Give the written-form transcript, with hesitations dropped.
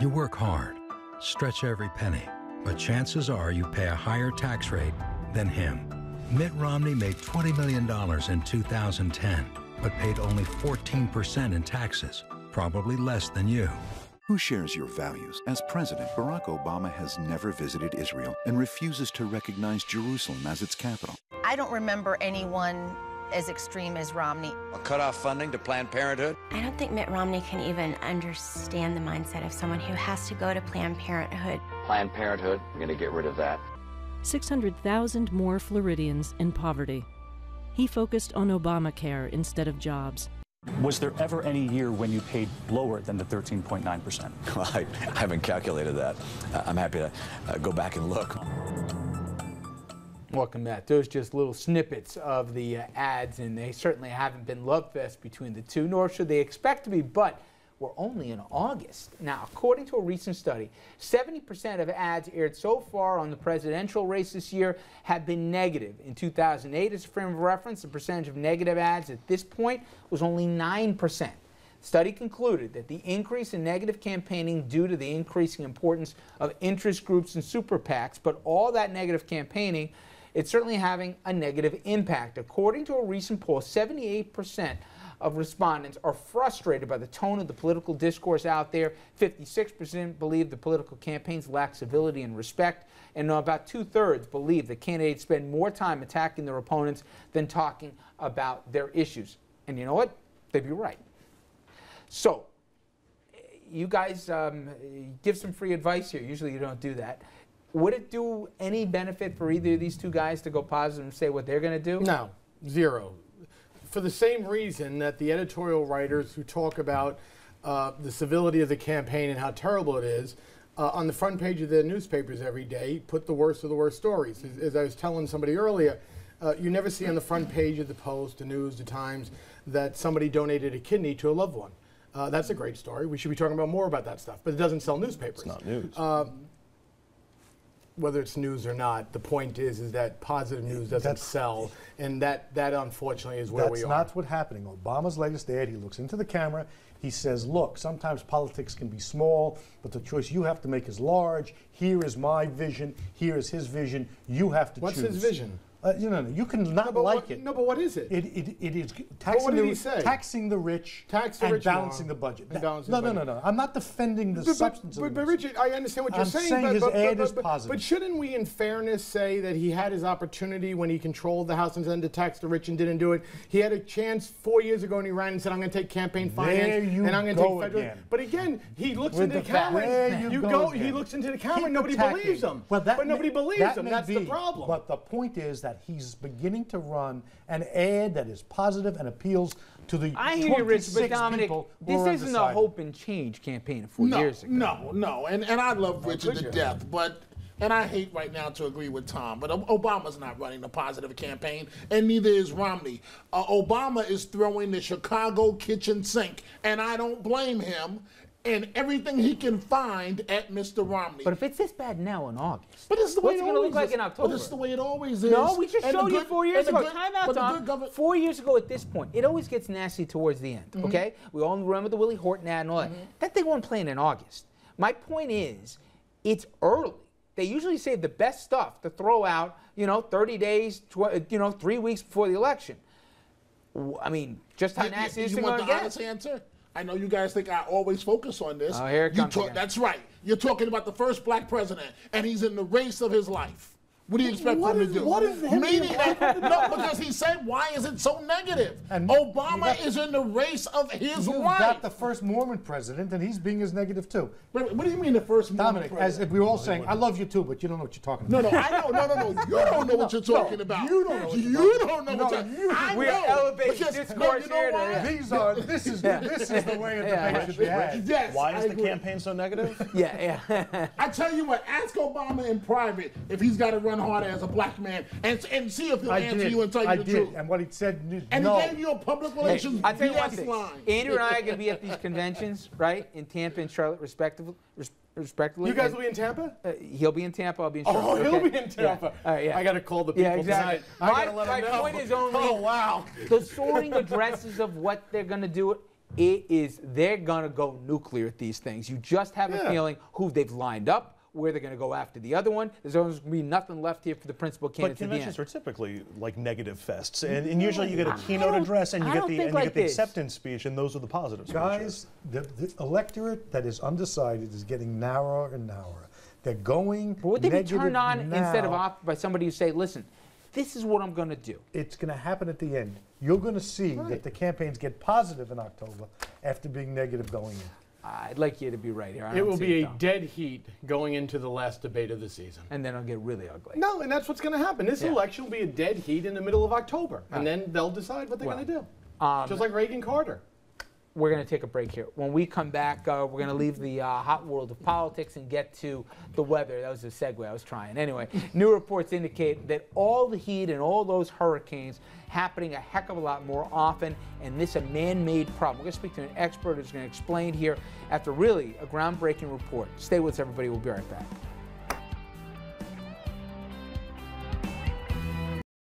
You work hard, stretch every penny, but chances are you pay a higher tax rate than him. Mitt Romney made $20 million in 2010, but paid only 14% in taxes, probably less than you. Who shares your values? As president, Barack Obama has never visited Israel and refuses to recognize Jerusalem as its capital. I don't remember anyone as extreme as Romney. Cut off funding to Planned Parenthood? I don't think Mitt Romney can even understand the mindset of someone who has to go to Planned Parenthood. Planned Parenthood, we're going to get rid of that. 600,000 more Floridians in poverty. He focused on Obamacare instead of jobs. Was there ever any year when you paid lower than the 13.9%? Well, I haven't calculated that. I'm happy to go back and look. Welcome back. Those just little snippets of the ads, and they certainly haven't been love fest between the two, nor should they expect to be, but we're only in August. Now, according to a recent study, 70% of ads aired so far on the presidential race this year have been negative. In 2008, as a frame of reference, the percentage of negative ads at this point was only 9%. The study concluded that the increase in negative campaigning due to the increasing importance of interest groups and super PACs, but all that negative campaigning, it's certainly having a negative impact. According to a recent poll, 78% of respondents are frustrated by the tone of the political discourse out there. 56% believe the political campaigns lack civility and respect, and about 2/3 believe that candidates spend more time attacking their opponents than talking about their issues. And you know what? They'd be right. So, you guys give some free advice here. Usually you don't do that. Would it do any benefit for either of these two guys to go positive and say what they're going to do? No, zero. For the same reason that the editorial writers who talk about the civility of the campaign and how terrible it is, on the front page of their newspapers every day, put the worst of the worst stories. As I was telling somebody earlier, you never see on the front page of the Post, the News, the Times, that somebody donated a kidney to a loved one. That's a great story. We should be talking about more about that stuff, but it doesn't sell newspapers. It's not news. Whether it's news or not, the point is that positive news doesn't sell, and that unfortunately is where we are. That's not what's happening. Obama's latest ad, he looks into the camera, he says, look, sometimes politics can be small, but the choice you have to make is large. Here is my vision, here is his vision, you have to choose. What's his vision? You can not like it. No, but what is it? It is taxing the rich and balancing the budget. No. I'm not defending the substance of it. But Richard, I understand what you're saying. I'm saying his ad is positive. But shouldn't we, in fairness, say that he had his opportunity when he controlled the House and then to tax the rich and didn't do it? He had a chance 4 years ago and he ran and said, I'm going to take campaign finance and I'm going to take federal. Again. But again, he looks into the camera. He looks into the camera and nobody believes him. But nobody believes him. That's the problem. But the point is that he's beginning to run an ad that is positive and appeals to the I hear you, Rich, but Dominic, this isn't a hope and change campaign 4 years ago. No. And I love Richard to death, and I hate right now to agree with Tom, but Obama's not running a positive campaign, and neither is Romney. Obama is throwing the Chicago kitchen sink, and I don't blame him. And everything he can find at Mr. Romney. But if it's this bad now in August, but this is the way what's it going to look like in October? But this is the way it always is. No, we just showed you 4 years ago. Time out, Tom. 4 years ago at this point, it always gets nasty towards the end, okay? We all remember the Willie Horton ad and all that. That thing wasn't playing in August. My point is, it's early. They usually save the best stuff to throw out, 30 days, 3 weeks before the election. I mean, just how nasty is it going to get? You want the honest answer? I know you guys think I always focus on this. Oh, here it comes again. That's right. You're talking about the first black president, and he's in the race of his life. What do you expect him to do? What is him? No, because he said, why is it so negative? And Obama is in the race of his life. You've got the first Mormon president, and he's being as negative too. What do you mean the first Mormon president? As if we were all saying, I love you too, but you don't know what you're talking about. No, I know. No. You don't know what you're talking about. You don't know what you're talking about. We're elevating discourse here. This is the way a debate should be had. Yes, why is the campaign so negative? Yeah. I tell you what, ask Obama in private if he's got to run harder as a black man and see if he'll answer you and tell you the truth. And what he said, and he gave you a public relations BS line. Andrew and I are going to be at these conventions, right, in Tampa and Charlotte, respectively. You guys will be in Tampa? He'll be in Tampa. I'll be in Charlotte. Oh, he'll be in Tampa. Yeah. All right, yeah. I got to call the people exactly. tonight. My point is only wow. The soaring addresses of what they're going to do. they're going to go nuclear at these things. You just have a feeling who they've lined up, where they're going to go after the other one. There's always going to be nothing left here for the principal candidates at the end. But conventions are typically like negative fests, and usually you get a keynote address and you get the acceptance speech, and those are the positive speeches. Guys, the electorate that is undecided is getting narrower and narrower. They're going but would they be turned on now. Instead of off by somebody who say, listen, this is what I'm going to do? It's going to happen at the end. You're going to see that the campaigns get positive in October after being negative going in. I'd like you to be right here. It will be a dead heat going into the last debate of the season. And then it'll get really ugly. No, and that's what's going to happen. This election will be a dead heat in the middle of October. And then they'll decide what they're going to do. Just like Reagan-Carter. We're going to take a break here. When we come back, we're going to leave the hot world of politics and get to the weather. That was a segue I was trying. Anyway, new reports indicate that all the heat and all those hurricanes happening a heck of a lot more often, and this a man-made problem. We're going to speak to an expert who's going to explain here after really a groundbreaking report. Stay with us, everybody. We'll be right back.